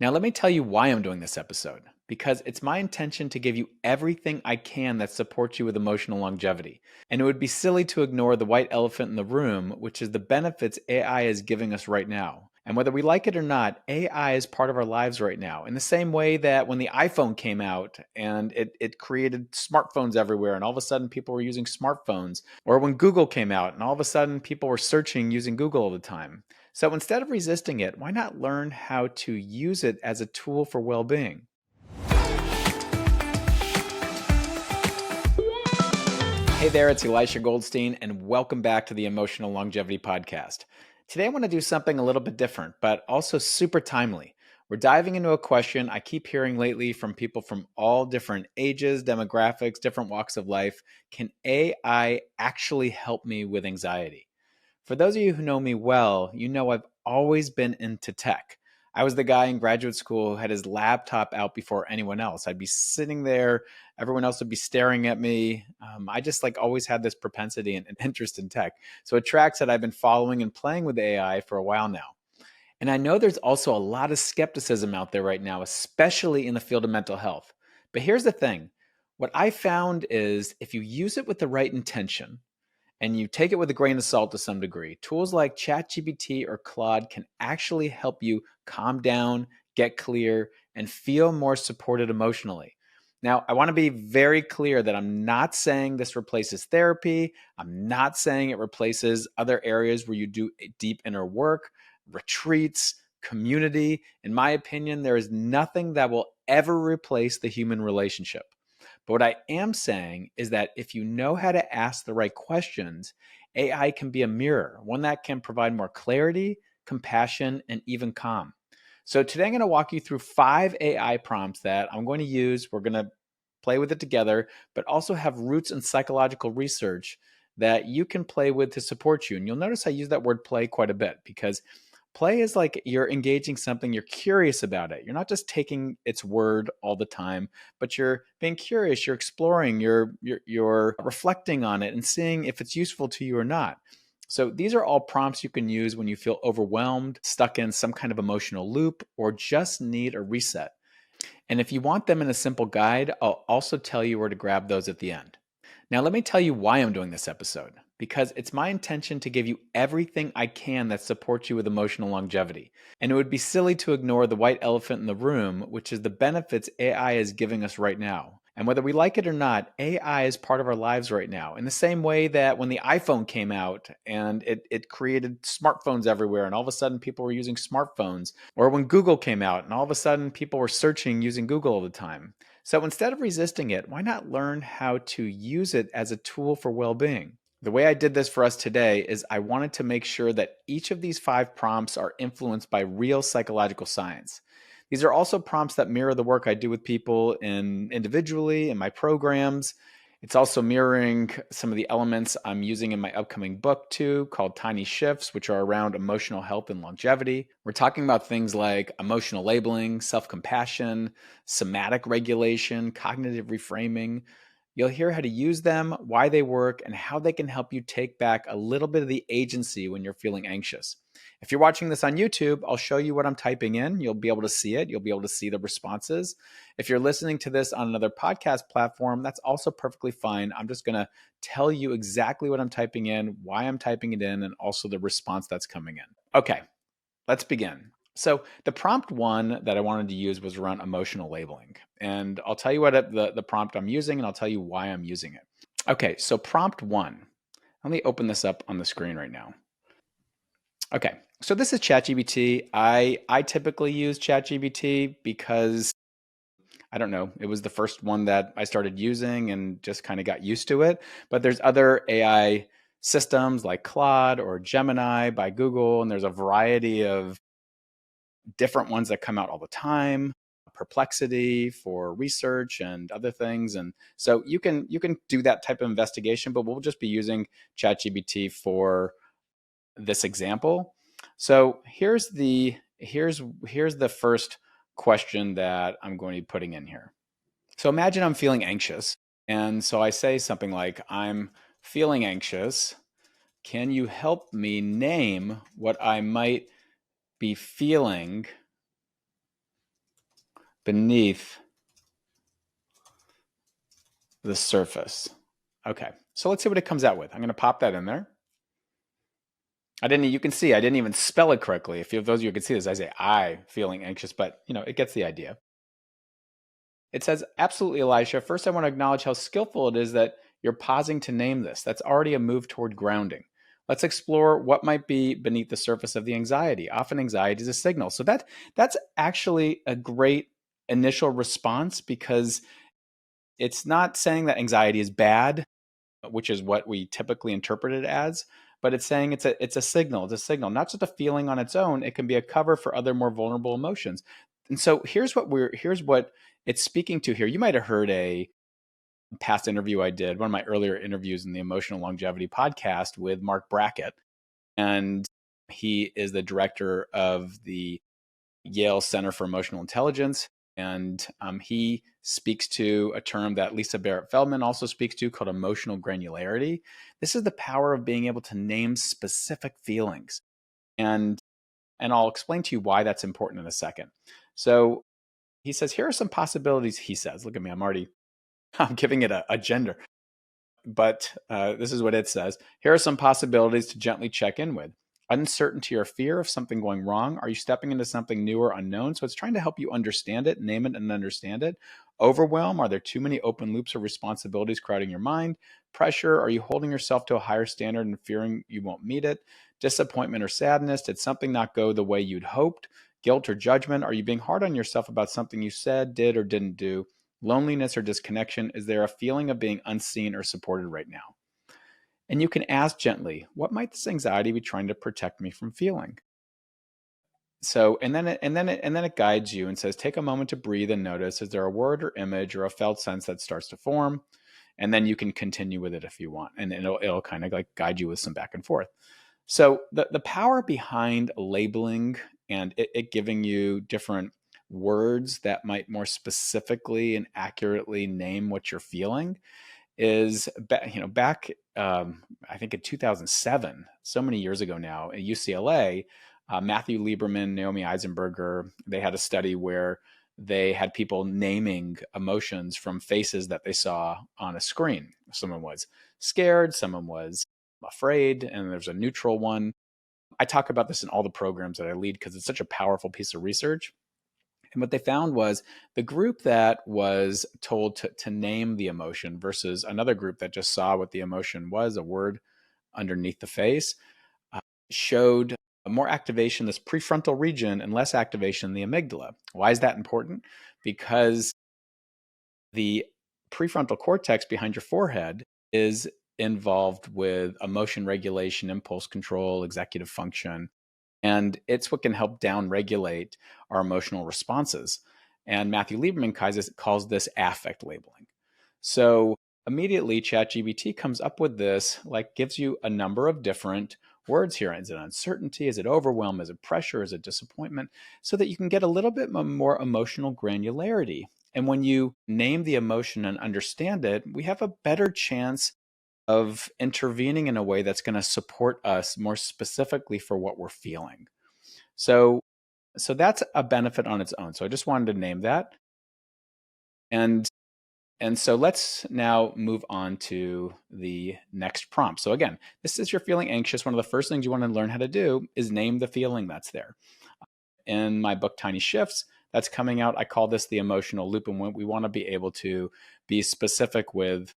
Now, let me tell you why I'm doing this episode. Because it's my intention to give you everything I can that supports you with emotional longevity. And it would be silly to ignore the white elephant in the room, which is the benefits AI is giving us right now. And whether we like it or not, AI is part of our lives right now. In the same way that when the iPhone came out and it created smartphones everywhere, and all of a sudden people were using smartphones, or when Google came out and all of a sudden people were searching using Google all the time. So instead of resisting it, why not learn how to use it as a tool for well being? Hey there, it's Elisha Goldstein, and welcome back to the Emotional Longevity Podcast. Today I want to do something a little bit different, but also super timely. We're diving into a question I keep hearing lately from people from all different ages, demographics, different walks of life. Can AI actually help me with anxiety? For those of you who know me well, you know I've always been into tech. I was the guy in graduate school who had his laptop out before anyone else. I'd be sitting there, everyone else would be staring at me. I just always had this propensity and interest in tech. So it tracks that I've been following and playing with AI for a while now. And I know there's also a lot of skepticism out there right now, especially in the field of mental health. But here's the thing. What I found is if you use it with the right intention, and you take it with a grain of salt to some degree, tools like ChatGPT or Claude can actually help you calm down, get clear, and feel more supported emotionally. Now, I want to be very clear that I'm not saying this replaces therapy. I'm not saying it replaces other areas where you do deep inner work, retreats, community. In my opinion, there is nothing that will ever replace the human relationship. But what I am saying is that if you know how to ask the right questions, AI can be a mirror, one that can provide more clarity, compassion, and even calm. So today I'm going to walk you through 5 AI prompts that I'm going to use. We're going to play with it together, but also have roots in psychological research that you can play with to support you. And you'll notice I use that word play quite a bit because play is like you're engaging something, you're curious about it. You're not just taking its word all the time, but you're being curious, you're exploring, you're reflecting on it and seeing if it's useful to you or not. So these are all prompts you can use when you feel overwhelmed, stuck in some kind of emotional loop, or just need a reset. And if you want them in a simple guide, I'll also tell you where to grab those at the end. Now, let me tell you why I'm doing this episode. Because it's my intention to give you everything I can that supports you with emotional longevity. And it would be silly to ignore the white elephant in the room, which is the benefits AI is giving us right now. And whether we like it or not, AI is part of our lives right now. In the same way that when the iPhone came out and it created smartphones everywhere, and all of a sudden people were using smartphones, or when Google came out and all of a sudden people were searching using Google all the time. So instead of resisting it, why not learn how to use it as a tool for well being? The way I did this for us today is I wanted to make sure that each of these 5 prompts are influenced by real psychological science. These are also prompts that mirror the work I do with people individually in my programs. It's also mirroring some of the elements I'm using in my upcoming book too, called Tiny Shifts, which are around emotional health and longevity. We're talking about things like emotional labeling, self-compassion, somatic regulation, cognitive reframing. You'll hear how to use them, why they work, and how they can help you take back a little bit of the agency when you're feeling anxious. If you're watching this on YouTube, I'll show you what I'm typing in. You'll be able to see it. You'll be able to see the responses. If you're listening to this on another podcast platform, that's also perfectly fine. I'm just going to tell you exactly what I'm typing in, why I'm typing it in, and also the response that's coming in. Okay, let's begin. So the prompt 1 that I wanted to use was around emotional labeling. And I'll tell you what the prompt I'm using, and I'll tell you why I'm using it. Okay, so prompt 1. Let me open this up on the screen right now. Okay, so this is ChatGPT. I typically use ChatGPT because, I don't know, it was the first one that I started using and just kind of got used to it. But there's other AI systems like Claude or Gemini by Google, and there's a variety of different ones that come out all the time. Perplexity for research and other things. And so you can do that type of investigation, but we'll just be using ChatGPT for this example. So here's the first question that I'm going to be putting in here. So imagine I'm feeling anxious. And so I say something like, I'm feeling anxious. Can you help me name what I might be feeling beneath the surface. Okay, so let's see what it comes out with. I'm going to pop that in there. You can see I didn't even spell it correctly. If those of you can see this, I say I feeling anxious, but it gets the idea. It says, absolutely, Elisha. First, I want to acknowledge how skillful it is that you're pausing to name this. That's already a move toward grounding. Let's explore what might be beneath the surface of the anxiety. Often anxiety is a signal. So that's actually a great initial response, because it's not saying that anxiety is bad, which is what we typically interpret it as, but it's saying it's a signal. It's a signal, not just a feeling on its own. It can be a cover for other more vulnerable emotions. And so here's what it's speaking to here. You might have heard a past interview I did, one of my earlier interviews in the Emotional Longevity podcast with Mark Brackett. And he is the director of the Yale Center for Emotional Intelligence. And he speaks to a term that Lisa Barrett Feldman also speaks to, called emotional granularity. This is the power of being able to name specific feelings. And I'll explain to you why that's important in a second. So he says, here are some possibilities. He says, look at me, I'm giving it a gender. But this is what it says. Here are some possibilities to gently check in with. Uncertainty or fear of something going wrong. Are you stepping into something new or unknown? So it's trying to help you understand it, name it, and understand it. Overwhelm. Are there too many open loops of responsibilities crowding your mind? Pressure. Are you holding yourself to a higher standard and fearing you won't meet it? Disappointment or sadness. Did something not go the way you'd hoped? Guilt or judgment. Are you being hard on yourself about something you said, did, or didn't do? Loneliness or disconnection. Is there a feeling of being unseen or supported right now? And you can ask gently, what might this anxiety be trying to protect me from feeling? So, and then it guides you and says, take a moment to breathe and notice, is there a word or image or a felt sense that starts to form? And then you can continue with it if you want. And it'll kind of like guide you with some back and forth. So the power behind labeling and it giving you different words that might more specifically and accurately name what you're feeling is back I think in 2007, so many years ago now, at UCLA, Matthew Lieberman, Naomi Eisenberger, they had a study where they had people naming emotions from faces that they saw on a screen. Someone was scared, someone was afraid, and there's a neutral one. I talk about this in all the programs that I lead because it's such a powerful piece of research. And what they found was the group that was told to name the emotion versus another group that just saw what the emotion was, a word underneath the face, showed more activation in this prefrontal region and less activation in the amygdala. Why is that important? Because the prefrontal cortex behind your forehead is involved with emotion regulation, impulse control, executive function. And it's what can help downregulate our emotional responses. And Matthew Lieberman calls this affect labeling. So immediately ChatGPT comes up with this, like gives you a number of different words here. Is it uncertainty? Is it overwhelm? Is it pressure? Is it disappointment? So that you can get a little bit more emotional granularity. And when you name the emotion and understand it, we have a better chance of intervening in a way that's going to support us more specifically for what we're feeling. So that's a benefit on its own. So I just wanted to name that. And so let's now move on to the next prompt. So again, this is you're feeling anxious. One of the first things you want to learn how to do is name the feeling that's there. In my book, Tiny Shifts, that's coming out. I call this the emotional loop. And we want to be able to be specific with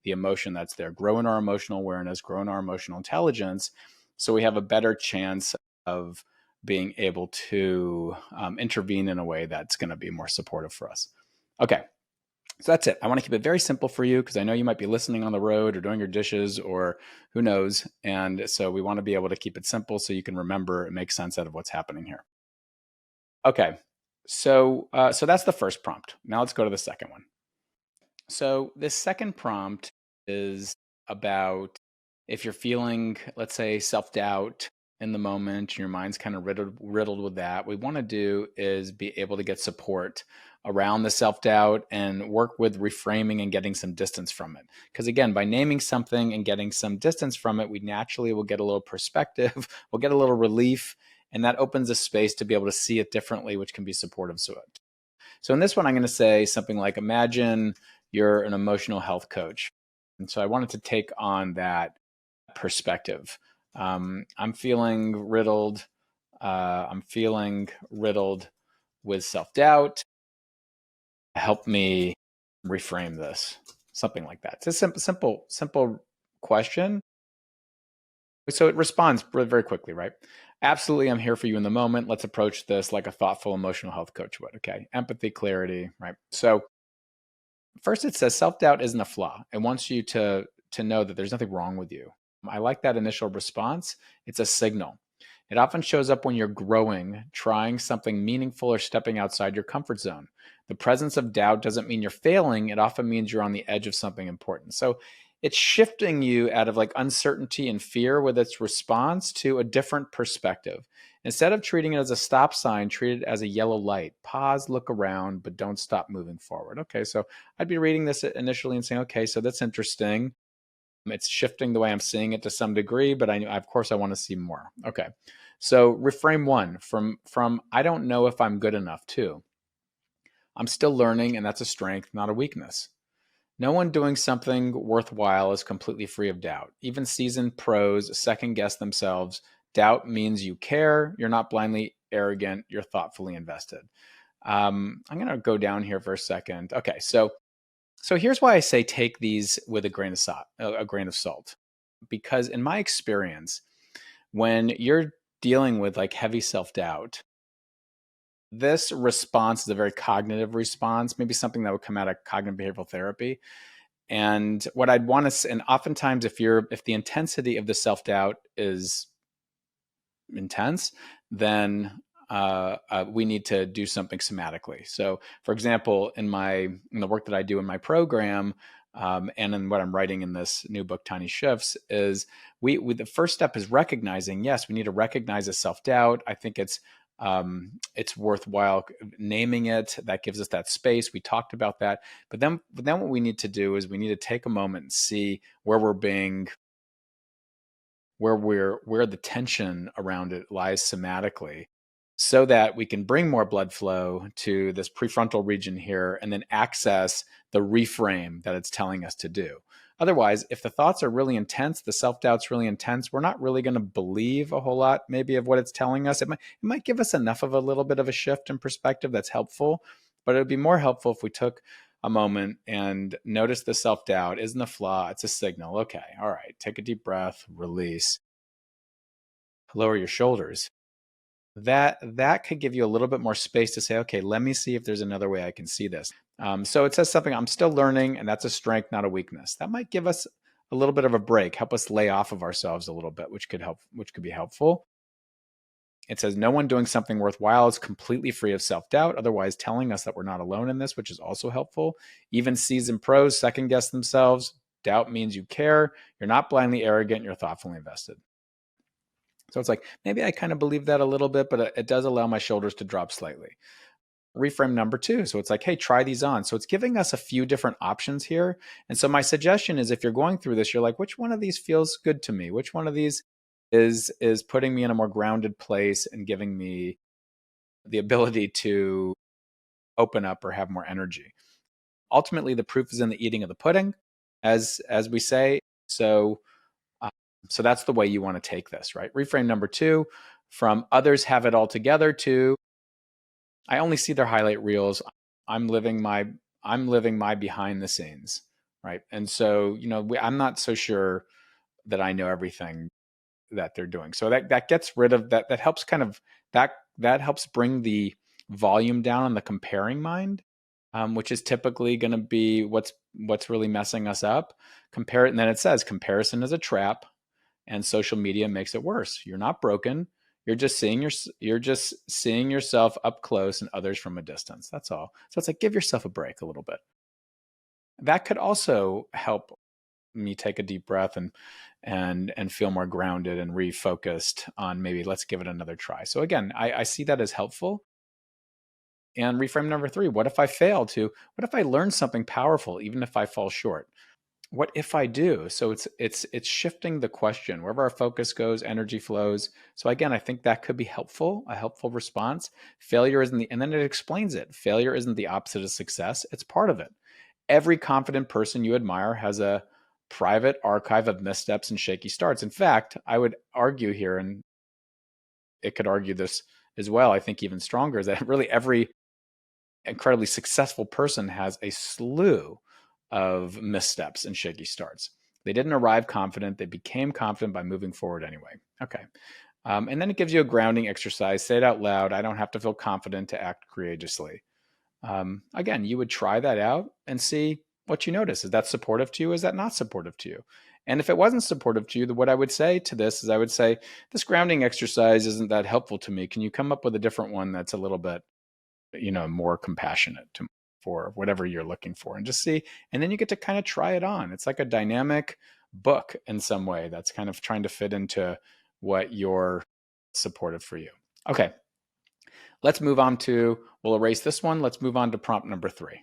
the emotion that's there, grow in our emotional awareness, grow in our emotional intelligence, so we have a better chance of being able to intervene in a way that's going to be more supportive for us. Okay, so that's it. I want to keep it very simple for you because I know you might be listening on the road or doing your dishes or who knows. And so we want to be able to keep it simple so you can remember and make sense out of what's happening here. Okay, so that's the first prompt. Now let's go to the second one. So this second prompt is about if you're feeling, let's say, self-doubt in the moment, and your mind's kind of riddled with that. What we want to do is be able to get support around the self-doubt and work with reframing and getting some distance from it. Because again, by naming something and getting some distance from it, we naturally will get a little perspective, we'll get a little relief, and that opens a space to be able to see it differently, which can be supportive to it. So in this one, I'm going to say something like, imagine you're an emotional health coach. And so I wanted to take on that perspective. I'm feeling riddled. I'm feeling riddled with self-doubt. Help me reframe this. Something like that. It's a simple question. So it responds very quickly, right? Absolutely, I'm here for you in the moment. Let's approach this like a thoughtful emotional health coach would. Okay. Empathy, clarity, right? So first it says self-doubt isn't a flaw. It wants you to know that there's nothing wrong with you. I like that initial response. It's a signal. It often shows up when you're growing, trying something meaningful, or stepping outside your comfort zone. The presence of doubt doesn't mean you're failing. It often means you're on the edge of something important. So it's shifting you out of like uncertainty and fear with its response to a different perspective. Instead of treating it as a stop sign, treat it as a yellow light. Pause, look around, but don't stop moving forward. Okay, so I'd be reading this initially and saying, okay, so that's interesting. It's shifting the way I'm seeing it to some degree, but of course, I want to see more. Okay, so reframe one from I don't know if I'm good enough to I'm still learning, and that's a strength, not a weakness. No one doing something worthwhile is completely free of doubt. Even seasoned pros second guess themselves. Doubt means you care. You're not blindly arrogant. You're thoughtfully invested. I'm going to go down here for a second. Okay, so here's why I say take these with a grain of salt. Because in my experience, when you're dealing with like heavy self doubt, this response is a very cognitive response, maybe something that would come out of cognitive behavioral therapy. And what I'd want to, and oftentimes if the intensity of the self doubt is intense, then we need to do something somatically. So, for example, in the work that I do in my program, and in what I'm writing in this new book, Tiny Shifts, is the first step is recognizing. Yes, we need to recognize a self doubt. I think it's worthwhile naming it. That gives us that space. We talked about that, but then what we need to do is we need to take a moment and see where the tension around it lies somatically, so that we can bring more blood flow to this prefrontal region here and then access the reframe that it's telling us to do. Otherwise, if the thoughts are really intense, the self-doubt's really intense, we're not really going to believe a whole lot maybe of what it's telling us. It might give us enough of a little bit of a shift in perspective that's helpful, but it would be more helpful if we took a moment and notice the self-doubt isn't a flaw, it's a signal. Okay, all right, take a deep breath, release, lower your shoulders. That could give you a little bit more space to say, okay, let me see if there's another way I can see this. So it says something, I'm still learning, and that's a strength, not a weakness. That might give us a little bit of a break, help us lay off of ourselves a little bit, which could be helpful. It says no one doing something worthwhile is completely free of self-doubt, otherwise telling us that we're not alone in this, which is also helpful. Even seasoned pros second guess themselves. Doubt means you care. You're not blindly arrogant. You're thoughtfully invested. So it's like, maybe I kind of believe that a little bit, but it does allow my shoulders to drop slightly. Reframe number two. So it's like, hey, try these on. So it's giving us a few different options here. And so my suggestion is, if you're going through this, you're like, which one of these feels good to me? Which one of these is putting me in a more grounded place and giving me the ability to open up or have more energy? Ultimately, the proof is in the eating of the pudding, as we say. Uh, so that's the way you want to take this, right? Reframe number two, from others have it all together to I only see their highlight reels. I'm living my behind the scenes, right? And so, I'm not so sure that I know everything that they're doing. So that gets rid of that. That helps that helps bring the volume down on the comparing mind, which is typically going to be what's really messing us up. Compare it, and then it says comparison is a trap, and social media makes it worse. You're not broken. You're just seeing yourself up close and others from a distance. That's all. So it's like, give yourself a break a little bit. That could also help me take a deep breath and feel more grounded and refocused on, maybe let's give it another try. So again, I see that as helpful. And reframe number three, what if I learn something powerful, even if I fall short? what if I do? So it's shifting the question. Wherever our focus goes, energy flows. So again, I think that could be helpful, a helpful response. Failure isn't the, and then it explains it. Failure isn't the opposite of success. It's part of it. Every confident person you admire has a private archive of missteps and shaky starts. In fact, I would argue here, and it could argue this as well, I think even stronger, is that really every incredibly successful person has a slew of missteps and shaky starts. They didn't arrive confident. They became confident by moving forward anyway. Okay. And then it gives you a grounding exercise. Say it out loud. I don't have to feel confident to act courageously. Again, you would try that out and see what you notice. Is that supportive to you? Is that not supportive to you? And if it wasn't supportive to you, what I would say to this is I would say, this grounding exercise isn't that helpful to me. Can you come up with a different one that's a little bit, more compassionate for whatever you're looking for, and just see, and then you get to kind of try it on. It's like a dynamic book in some way that's kind of trying to fit into what you're supportive for you. Okay, let's move on to, we'll erase this one. Let's move on to prompt number 3.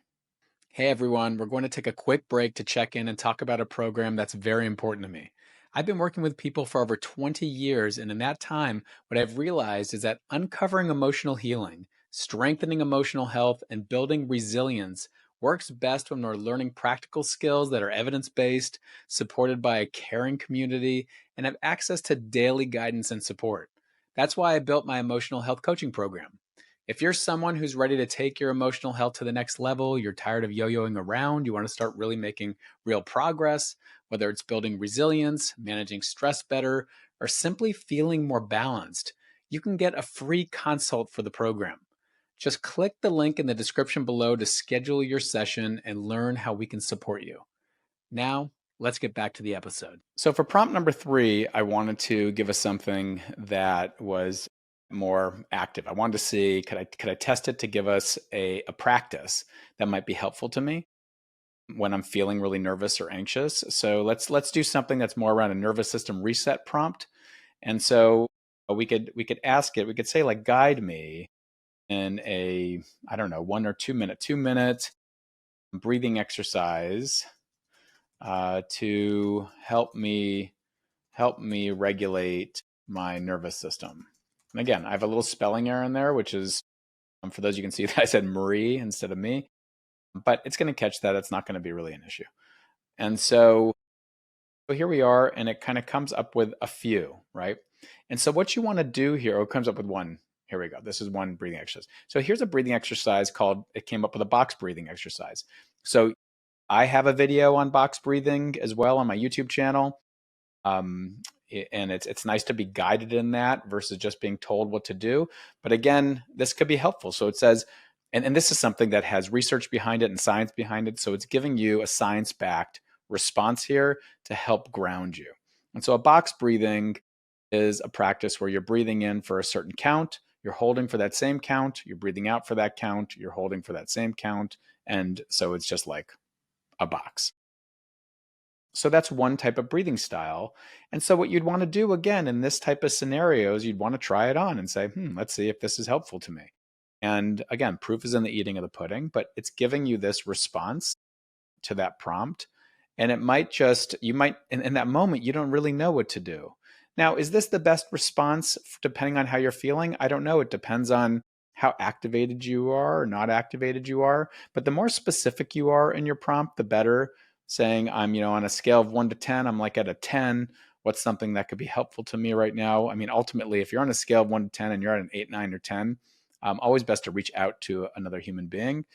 Hey everyone, we're going to take a quick break to check in and talk about a program that's very important to me. I've been working with people for over 20 years, and in that time, what I've realized is that uncovering emotional healing, strengthening emotional health, and building resilience works best when we're learning practical skills that are evidence based, supported by a caring community, and have access to daily guidance and support. That's why I built my emotional health coaching program. If you're someone who's ready to take your emotional health to the next level, you're tired of yo-yoing around, you want to start really making real progress, whether it's building resilience, managing stress better, or simply feeling more balanced, you can get a free consult for the program. Just click the link in the description below to schedule your session and learn how we can support you. Now, let's get back to the episode. So, for prompt number 3, I wanted to give us something that was more active. I wanted to see, could I test it to give us a practice that might be helpful to me when I'm feeling really nervous or anxious. So let's do something that's more around a nervous system reset prompt. And so we could ask it. We could say, like, guide me in a, I don't know, 2 minute breathing exercise to help me regulate my nervous system. And again, I have a little spelling error in there, which is, for those you can see that I said Marie instead of me, but it's going to catch that. It's not going to be really an issue. And so here we are, and it kind of comes up with a few, right? And so what you want to do here, it comes up with one. Here we go. This is one breathing exercise. So here's a breathing exercise called, it came up with a box breathing exercise. So I have a video on box breathing as well on my YouTube channel. Um, and it's nice to be guided in that versus just being told what to do. But again, this could be helpful. So it says, and this is something that has research behind it and science behind it. So it's giving you a science-backed response here to help ground you. And so a box breathing is a practice where you're breathing in for a certain count, you're holding for that same count, you're breathing out for that count, you're holding for that same count. And so it's just like a box. So that's one type of breathing style. And so what you'd want to do again in this type of scenarios, you'd want to try it on and say, let's see if this is helpful to me. And again, proof is in the eating of the pudding, but it's giving you this response to that prompt. And it might just, you might, in that moment, you don't really know what to do. Now, is this the best response depending on how you're feeling? I don't know. It depends on how activated you are or not activated you are. But the more specific you are in your prompt, the better. Saying I'm, on a scale of 1 to 10, I'm like at a 10. What's something that could be helpful to me right now? I mean, ultimately, if you're on a scale of 1 to 10 and you're at an 8, 9, or 10, always best to reach out to another human being.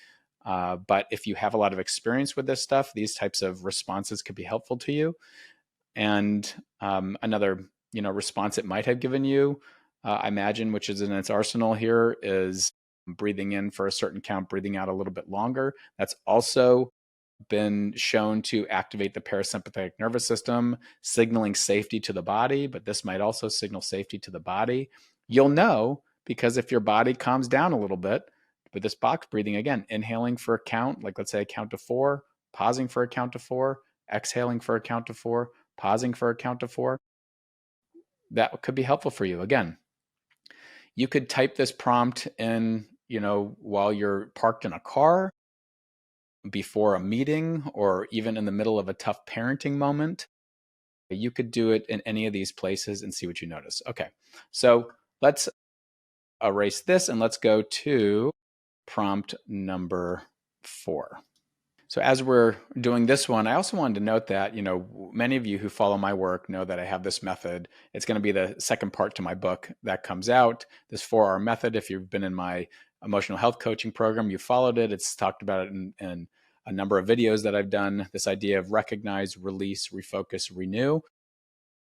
But if you have a lot of experience with this stuff, these types of responses could be helpful to you. And another, response it might have given you, I imagine, which is in its arsenal here, is breathing in for a certain count, breathing out a little bit longer. That's also been shown to activate the parasympathetic nervous system, signaling safety to the body, but this might also signal safety to the body. You'll know because if your body calms down a little bit with this box breathing, again, inhaling for a count, like let's say a count to 4, pausing for a count to 4, exhaling for a count to 4, pausing for a count to 4, that could be helpful for you. Again, you could type this prompt in, while you're parked in a car. before a meeting or even in the middle of a tough parenting moment. You could do it in any of these places and see what you notice. Okay, so let's erase this and let's go to prompt number 4. So as we're doing this one, I also wanted to note that, many of you who follow my work know that I have this method. It's going to be the second part to my book that comes out, this 4R method. If you've been in my emotional health coaching program, you followed it. It's talked about it in a number of videos that I've done, this idea of recognize, release, refocus, renew.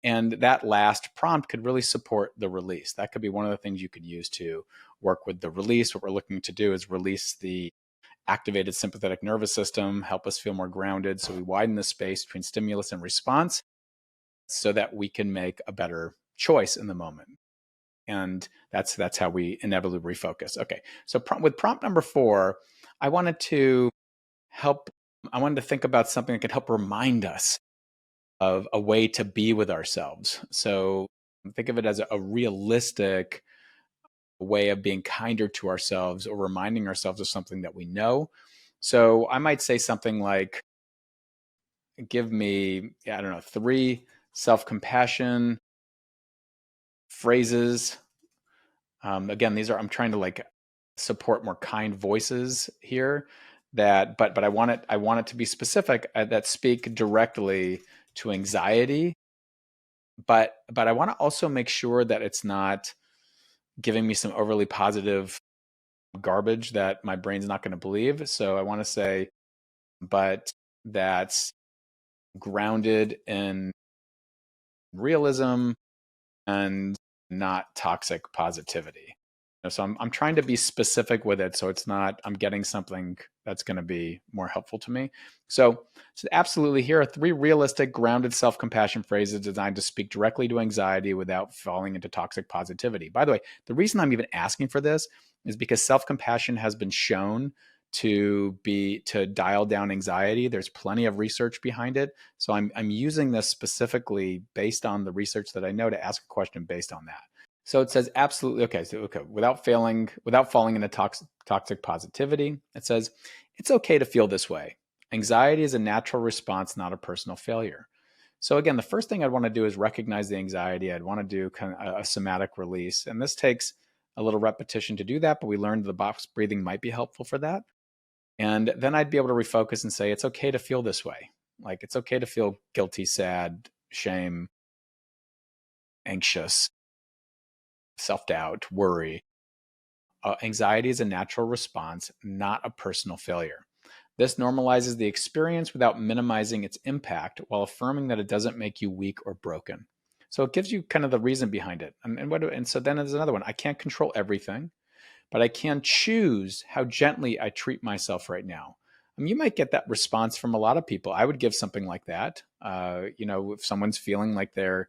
And that last prompt could really support the release. That could be one of the things you could use to work with the release. What we're looking to do is release the activated sympathetic nervous system, help us feel more grounded. So we widen the space between stimulus and response so that we can make a better choice in the moment. And that's how we inevitably refocus. Okay, so with prompt number 4, I wanted to think about something that could help remind us of a way to be with ourselves. So think of it as a realistic way of being kinder to ourselves or reminding ourselves of something that we know. So I might say something like, give me, I don't know, 3 self-compassion phrases. Again, I'm trying to support more kind voices here but I want it to be specific, that speak directly to anxiety. But I want to also make sure that it's not giving me some overly positive garbage that my brain's not going to believe. So I want to say, but that's grounded in realism and not toxic positivity. So I'm trying to be specific with it, so it's not I'm getting something that's going to be more helpful to me. So absolutely, here are 3 realistic, grounded self-compassion phrases designed to speak directly to anxiety without falling into toxic positivity. By the way, the reason I'm even asking for this is because self-compassion has been shown to dial down anxiety. There's plenty of research behind it. So I'm using this specifically based on the research that I know to ask a question based on that. So it says absolutely okay. So without falling into toxic positivity, it says it's okay to feel this way. Anxiety is a natural response, not a personal failure. So again, the first thing I'd want to do is recognize the anxiety. I'd want to do kind of a somatic release, and this takes a little repetition to do that. But we learned the box breathing might be helpful for that. And then I'd be able to refocus and say it's okay to feel this way. Like it's okay to feel guilty, sad, shame, anxious, self-doubt, worry. Anxiety is a natural response, not a personal failure. This normalizes the experience without minimizing its impact while affirming that it doesn't make you weak or broken. So it gives you kind of the reason behind it. And so then there's another one. I can't control everything, but I can choose how gently I treat myself right now. You might get that response from a lot of people. I would give something like that. If someone's feeling like they're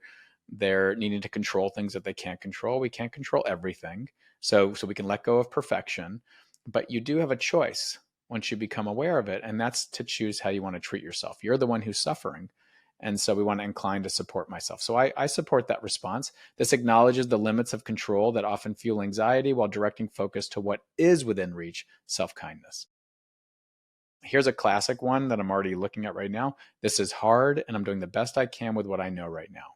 needing to control things that they can't control, we can't control everything. So we can let go of perfection, but you do have a choice once you become aware of it, and that's to choose how you want to treat yourself. You're the one who's suffering. And so we want to incline to support myself. So I support that response. This acknowledges the limits of control that often fuel anxiety while directing focus to what is within reach, self-kindness. Here's a classic one that I'm already looking at right now. This is hard, and I'm doing the best I can with what I know right now.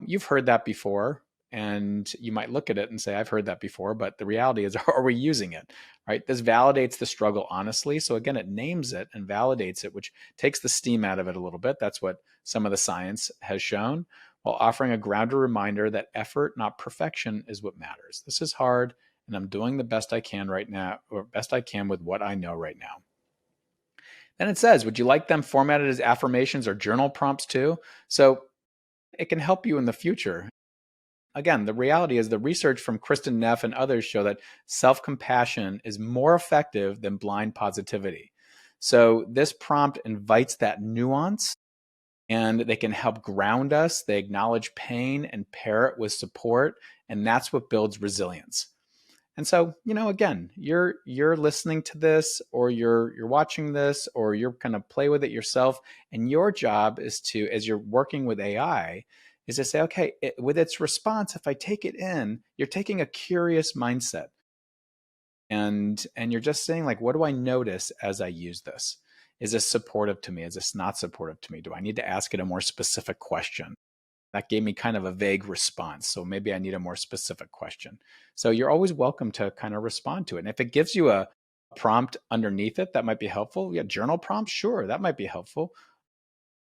You've heard that before, and you might look at it and say, I've heard that before, but the reality is, are we using it, right? This validates the struggle honestly. So again, it names it and validates it, which takes the steam out of it a little bit. That's what some of the science has shown, while offering a grounded reminder that effort, not perfection, is what matters. This is hard, and I'm doing the best I can right now, or best I can with what I know right now. Then it says, would you like them formatted as affirmations or journal prompts too? So it can help you in the future. Again, the reality is the research from Kristen Neff and others show that self-compassion is more effective than blind positivity. So this prompt invites that nuance, and they can help ground us. They acknowledge pain and pair it with support, and that's what builds resilience. And so, again, you're listening to this, or you're watching this, or you're kind of play with it yourself. And your job is to, as you're working with AI, is to say, okay, with its response, if I take it in, you're taking a curious mindset, and you're just saying, like, what do I notice as I use this? Is this supportive to me? Is this not supportive to me? Do I need to ask it a more specific question? That gave me kind of a vague response. So maybe I need a more specific question. So you're always welcome to kind of respond to it. And if it gives you a prompt underneath it, that might be helpful. Yeah, journal prompt, sure, that might be helpful.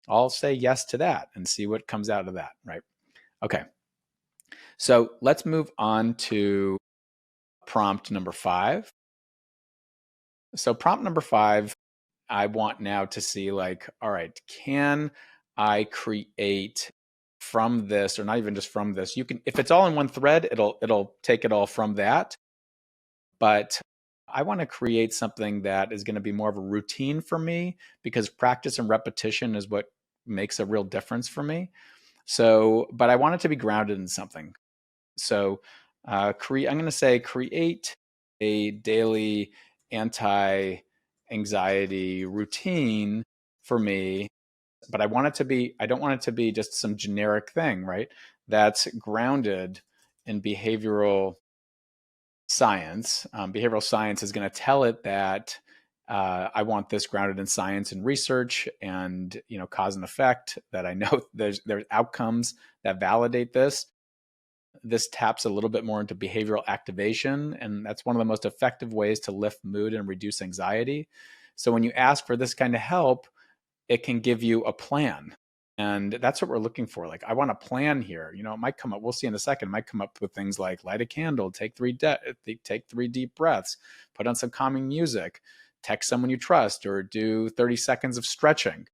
I'll say yes to that and see what comes out of that, right? Okay. So let's move on to prompt number 5. So prompt number 5, I want now to see like, all right, can I create from this, or not even just from this? You can, if it's all in one thread, it'll take it all from that. But I want to create something that is going to be more of a routine for me, because practice and repetition is what makes a real difference for me. So, but I want it to be grounded in something. So, I'm going to say create a daily anti-anxiety routine for me, but I don't want it to be just some generic thing, right? That's grounded in behavioral science. Behavioral science is going to tell it that I want this grounded in science and research, and cause and effect. That I know there's outcomes that validate this. This taps a little bit more into behavioral activation, and that's one of the most effective ways to lift mood and reduce anxiety. So when you ask for this kind of help, it can give you a plan. And that's what we're looking for. Like, I want a plan here. It might come up, we'll see in a second, it might come up with things like light a candle, take three deep breaths, put on some calming music, text someone you trust, or do 30 seconds of stretching.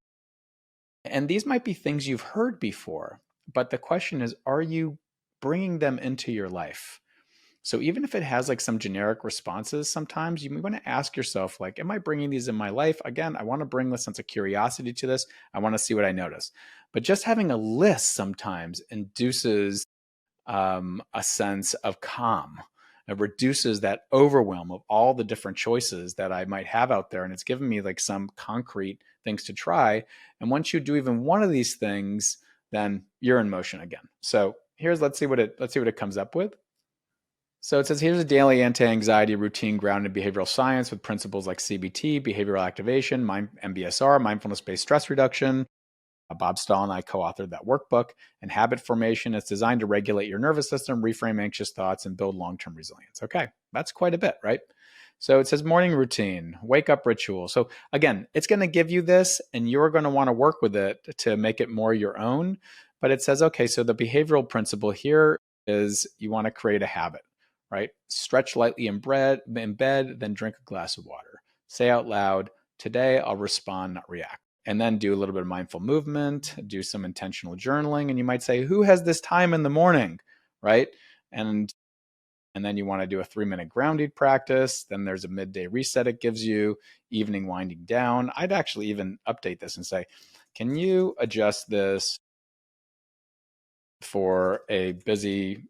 And these might be things you've heard before, but the question is, are you bringing them into your life? So even if it has like some generic responses, sometimes you want to ask yourself, like, am I bringing these in my life? Again, I want to bring the sense of curiosity to this. I want to see what I notice. But just having a list sometimes induces a sense of calm. It reduces that overwhelm of all the different choices that I might have out there. And it's given me like some concrete things to try. And once you do even one of these things, then you're in motion again. So let's see what it comes up with. So it says, here's a daily anti-anxiety routine grounded in behavioral science with principles like CBT, behavioral activation, MBSR, mindfulness-based stress reduction. Bob Stahl and I co-authored that workbook. And habit formation is designed to regulate your nervous system, reframe anxious thoughts, and build long-term resilience. Okay, that's quite a bit, right? So it says morning routine, wake up ritual. So again, it's going to give you this, and you're going to want to work with it to make it more your own. But it says, okay, so the behavioral principle here is you want to create a habit, right? Stretch lightly in bed, then drink a glass of water. Say out loud, today I'll respond, not react. And then do a little bit of mindful movement, do some intentional journaling. And you might say, who has this time in the morning, right? And then you want to do a 3-minute grounding practice. Then there's a midday reset it gives you, evening winding down. I'd actually even update this and say, can you adjust this for a busy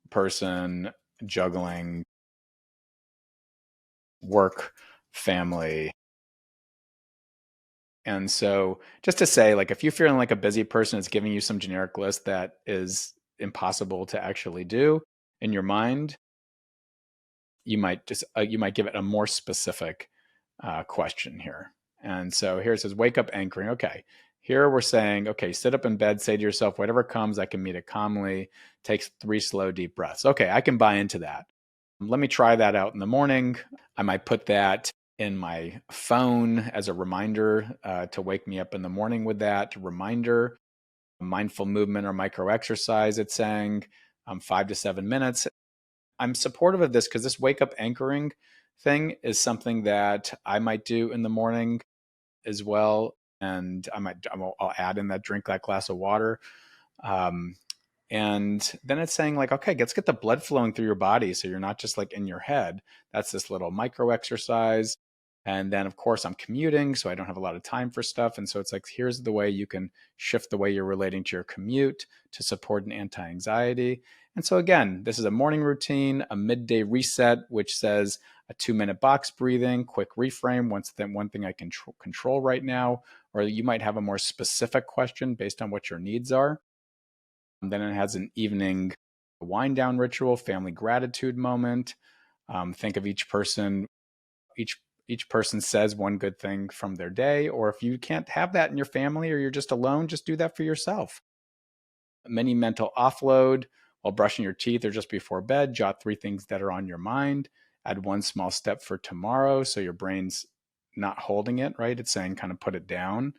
person juggling work, family? And so just to say, like, if you're feeling like a busy person, it's giving you some generic list that is impossible to actually do in your mind, you might give it a more specific question here. And so here it says, wake up anchoring. Okay. Here we're saying, okay, sit up in bed, say to yourself, whatever comes, I can meet it calmly. Takes 3 slow, deep breaths. Okay, I can buy into that. Let me try that out in the morning. I might put that in my phone as a reminder to wake me up in the morning with that reminder. Mindful movement or micro exercise, it's saying 5 to 7 minutes. I'm supportive of this because this wake up anchoring thing is something that I might do in the morning as well. And I'll add in that drink that glass of water. Um, and then it's saying like, okay, let's get the blood flowing through your body. So you're not just like in your head. That's this little micro exercise. And then of course I'm commuting, so I don't have a lot of time for stuff. And so it's like, here's the way you can shift the way you're relating to your commute to support an anti-anxiety. And so again, this is a morning routine, a midday reset, which says a 2-minute box breathing, quick reframe, one thing I can control right now, or you might have a more specific question based on what your needs are. And then it has an evening wind down ritual, family gratitude moment. Think of each Each person says one good thing from their day, or if you can't have that in your family or you're just alone, just do that for yourself. Mini mental offload while brushing your teeth or just before bed. Jot 3 things that are on your mind. Add one small step for tomorrow so your brain's not holding it, right? It's saying kind of put it down.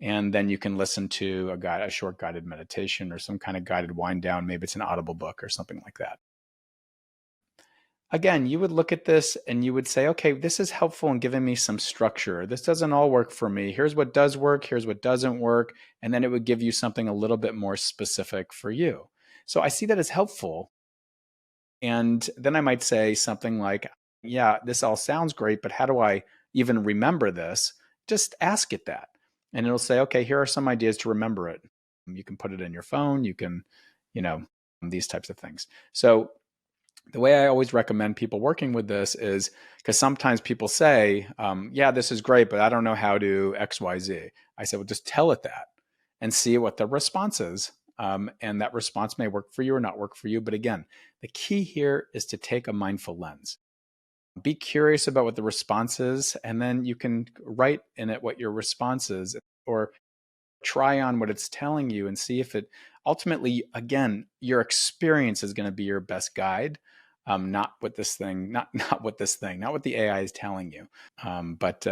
And then you can listen to a short guided meditation or some kind of guided wind down. Maybe it's an audible book or something like that. Again, you would look at this and you would say, okay, this is helpful in giving me some structure. This doesn't all work for me. Here's what does work. Here's what doesn't work. And then it would give you something a little bit more specific for you. So I see that as helpful. And then I might say something like, yeah, this all sounds great, but how do I even remember this? Just ask it that. And it'll say, okay, here are some ideas to remember it. You can put it in your phone. You can, these types of things. So the way I always recommend people working with this is because sometimes people say, yeah, this is great, but I don't know how to X, Y, Z. I said, well, just tell it that and see what the response is. And that response may work for you or not work for you. But again, the key here is to take a mindful lens. Be curious about what the response is, and then you can write in it what your response is, or try on what it's telling you and see if it ultimately, again, your experience is going to be your best guide. Not what this thing, not what the AI is telling you, but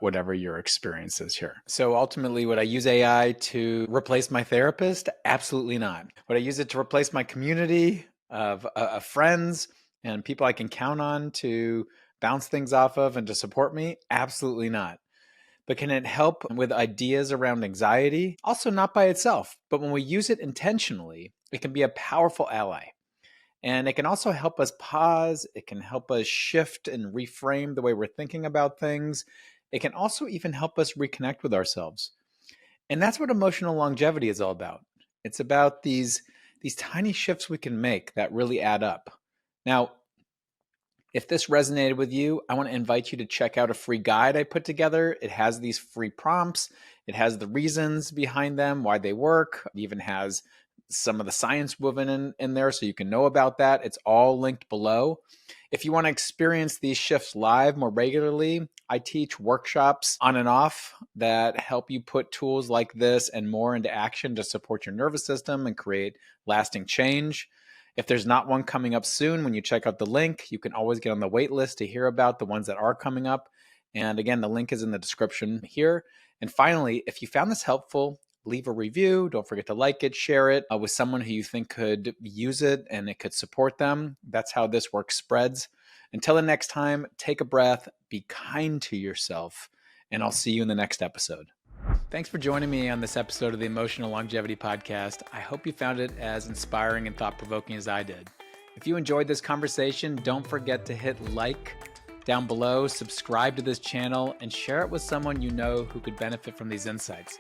whatever your experience is here. So ultimately, would I use AI to replace my therapist? Absolutely not. Would I use it to replace my community of friends and people I can count on to bounce things off of and to support me? Absolutely not. But can it help with ideas around anxiety? Also, not by itself, but when we use it intentionally, it can be a powerful ally. And it can also help us pause. It can help us shift and reframe the way we're thinking about things. It can also even help us reconnect with ourselves. And that's what emotional longevity is all about. It's about these tiny shifts we can make that really add up. Now, if this resonated with you, I want to invite you to check out a free guide I put together. It has these free prompts. It has the reasons behind them, why they work. It even has some of the science woven in there so you can know about that. It's all linked below. If you want to experience these shifts live more regularly, I teach workshops on and off that help you put tools like this and more into action to support your nervous system and create lasting change. If there's not one coming up soon, when you check out the link, you can always get on the wait list to hear about the ones that are coming up. And again, the link is in the description here. And finally, if you found this helpful, leave a review. Don't forget to like it, share it with someone who you think could use it and it could support them. That's how this work spreads. Until the next time, take a breath, be kind to yourself, and I'll see you in the next episode. Thanks for joining me on this episode of the Emotional Longevity Podcast. I hope you found it as inspiring and thought-provoking as I did. If you enjoyed this conversation, don't forget to hit like down below, subscribe to this channel, and share it with someone you know who could benefit from these insights.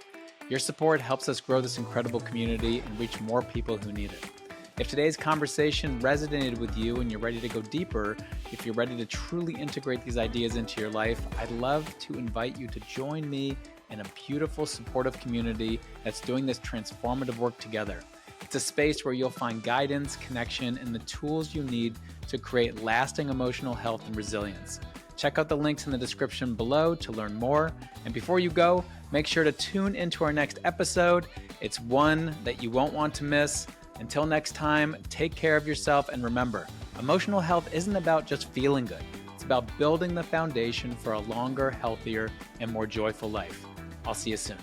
Your support helps us grow this incredible community and reach more people who need it. If today's conversation resonated with you and you're ready to go deeper, if you're ready to truly integrate these ideas into your life, I'd love to invite you to join me in a beautiful, supportive community that's doing this transformative work together. It's a space where you'll find guidance, connection, and the tools you need to create lasting emotional health and resilience. Check out the links in the description below to learn more. And before you go, make sure to tune into our next episode. It's one that you won't want to miss. Until next time, take care of yourself, and remember, emotional health isn't about just feeling good. It's about building the foundation for a longer, healthier, and more joyful life. I'll see you soon.